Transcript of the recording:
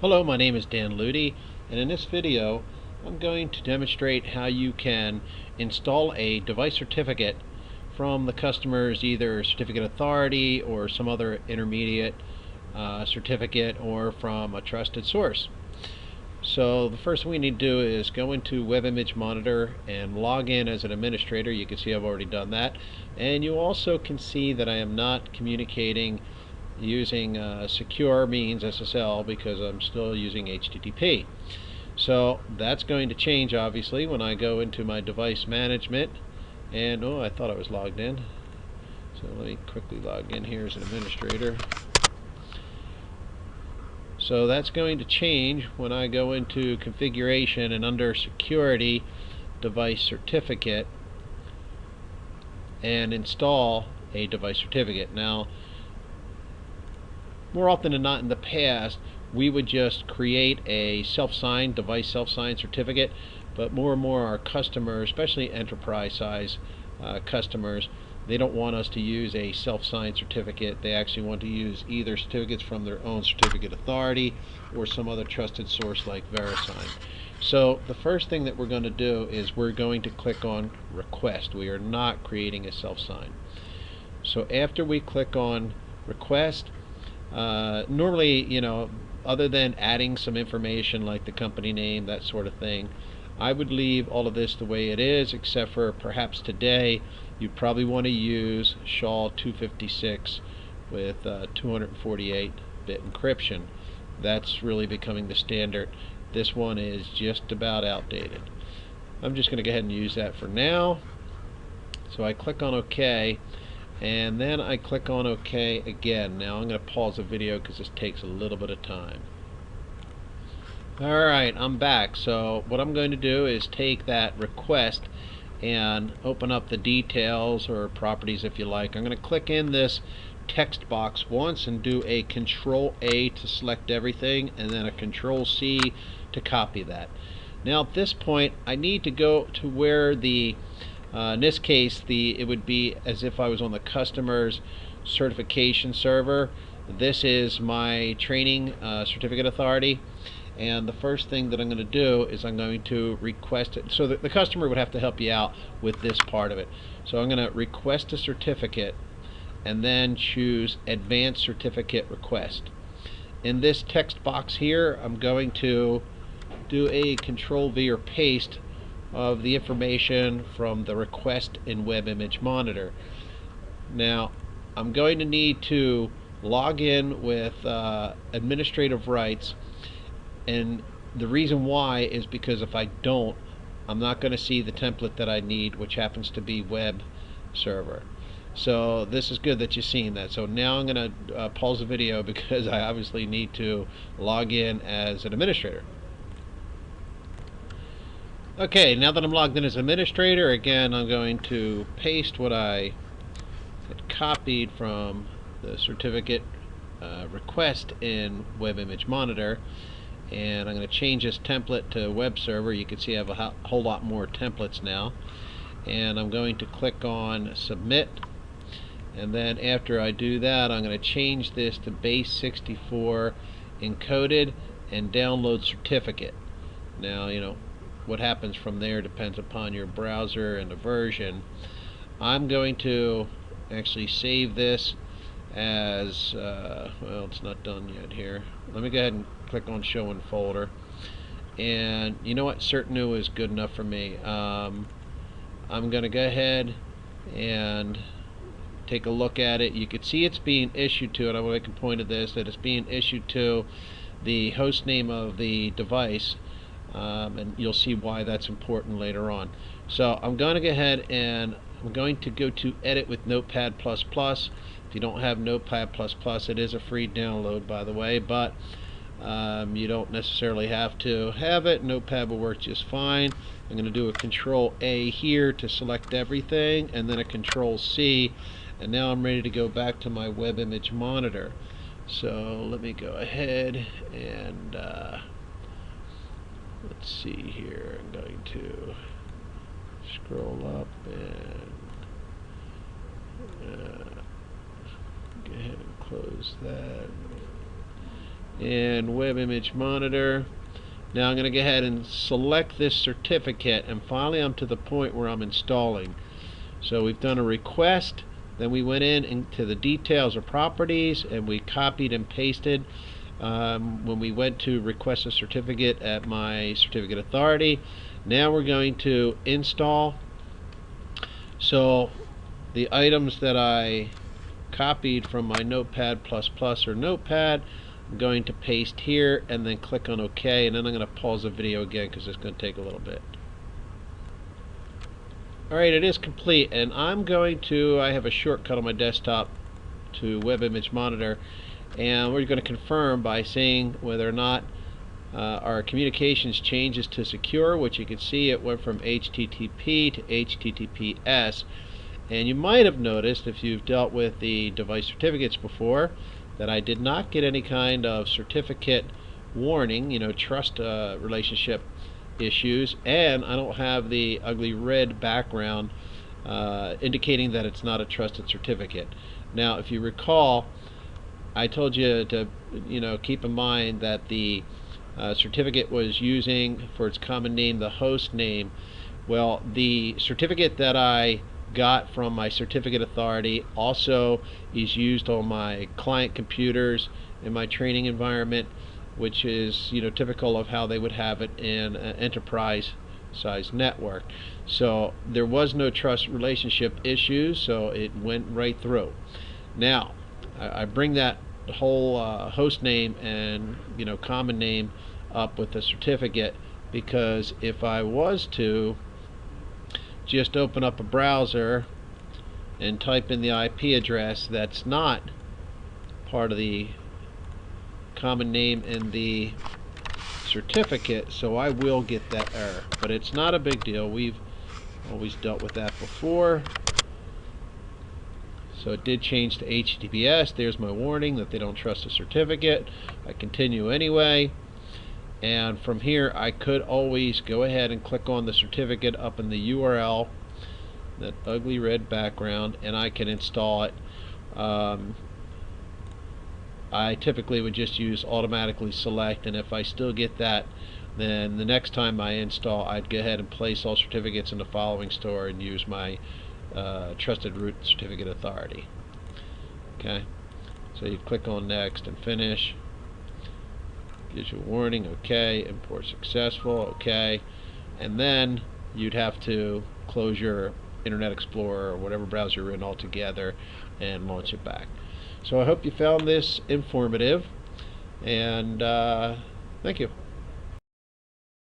Hello, my name is Dan Ludy, and in this video I'm going to demonstrate how you can install a device certificate from the customer's either certificate authority or some other intermediate certificate, or from a trusted source. So the first thing we need to do is go into Web Image Monitor and log in as an administrator. You can see I've already done that, and you also can see that I am not communicating using secure means SSL because I'm still using HTTP. So that's going to change obviously when I go into my device management, and I thought I was logged in, so let me quickly log in here as an administrator. So that's going to change when I go into configuration and under security, device certificate, and install a device certificate. Now, more often than not in the past, we would just create a self-signed device self-signed certificate, but more and more our customers, especially enterprise size customers, they don't want us to use a self-signed certificate. They actually want to use either certificates from their own certificate authority or some other trusted source like VeriSign. So the first thing that we're going to do is we're going to click on request. We are not creating a self-sign. So after we click on request, normally, other than adding some information like the company name, that sort of thing, I would leave all of this the way it is, except for perhaps today you probably want to use SHA-256 with 248-bit encryption. That's really becoming the standard. This one is just about outdated. I'm just going to go ahead and use that for now. So I click on OK, and then I click on OK again. Now I'm going to pause the video because this takes a little bit of time. Alright, I'm back. So what I'm going to do is take that request and open up the details, or properties if you like. I'm going to click in this text box once and do a Control A to select everything, and then a Control C to copy that. Now at this point I need to go to where the in this case it would be as if I was on the customer's certification server. This is my training certificate authority, and the first thing that I'm going to do is I'm going to request it. So the customer would have to help you out with this part of it. So I'm going to request a certificate and then choose Advanced Certificate Request. In this text box here, I'm going to do a Control V or paste of the information from the request in Web Image Monitor. Now I'm going to need to log in with administrative rights, and the reason why is because if I don't, I'm not going to see the template that I need, which happens to be web server. So this is good that you've seen that. So now I'm going to pause the video because I obviously need to log in as an administrator. Okay, now that I'm logged in as administrator, again I'm going to paste what I had copied from the certificate request in Web Image Monitor, and I'm going to change this template to web server. You can see I have a whole lot more templates now, and I'm going to click on submit, and then after I do that I'm going to change this to base 64 encoded and download certificate. Now what happens from there depends upon your browser and the version. I'm going to actually save this as well, it's not done yet here. Let me go ahead and click on show in folder, and you know what, CertNew is good enough for me. I'm going to go ahead and take a look at it. You can see it's being issued to, and I will make a point of this, that it's being issued to the host name of the device, and you'll see why that's important later on. So I'm going to go ahead and I'm going to go to edit with Notepad++. If you don't have Notepad++, it is a free download, by the way, but you don't necessarily have to have it. Notepad will work just fine. I'm going to do a Control A here to select everything, and then a Control C, and now I'm ready to go back to my Web Image Monitor. So let me go ahead and let's see here. I'm going to scroll up and go ahead and close that, and web image monitor. Now I'm going to go ahead and select this certificate, and finally I'm to the point where I'm installing. So we've done a request, then we went in into the details or properties and we copied and pasted when we went to request a certificate at my certificate authority. Now we're going to install. So the items that I copied from my Notepad++ or Notepad, I'm going to paste here and then click on OK, and then I'm going to pause the video again because it's going to take a little bit. Alright, it is complete, and I have a shortcut on my desktop to web image monitor, and we're going to confirm by saying whether or not our communications changes to secure, which you can see it went from HTTP to HTTPS. And you might have noticed, if you've dealt with the device certificates before, that I did not get any kind of certificate warning, trust relationship issues, and I don't have the ugly red background indicating that it's not a trusted certificate. Now, if you recall, I told you to keep in mind that the certificate was using for its common name the host name. Well, the certificate that I got from my certificate authority also is used on my client computers in my training environment, which is typical of how they would have it in an enterprise size network. So there was no trust relationship issues, so it went right through. Now I bring that whole host name and common name up with the certificate, because if I was to just open up a browser and type in the IP address that's not part of the common name in the certificate, so I will get that error, but it's not a big deal. We've always dealt with that before. So it did change to HTTPS. There's my warning that they don't trust the certificate. I continue anyway, and from here I could always go ahead and click on the certificate up in the URL, that ugly red background, and I can install it. I typically would just use automatically select, and if I still get that, then the next time I install, I'd go ahead and place all certificates in the following store and use my trusted root certificate authority. Okay, so you click on next and finish. Gives you a warning. Okay, import successful. Okay, and then you'd have to close your Internet Explorer or whatever browser you're in altogether and launch it back. So I hope you found this informative, and thank you.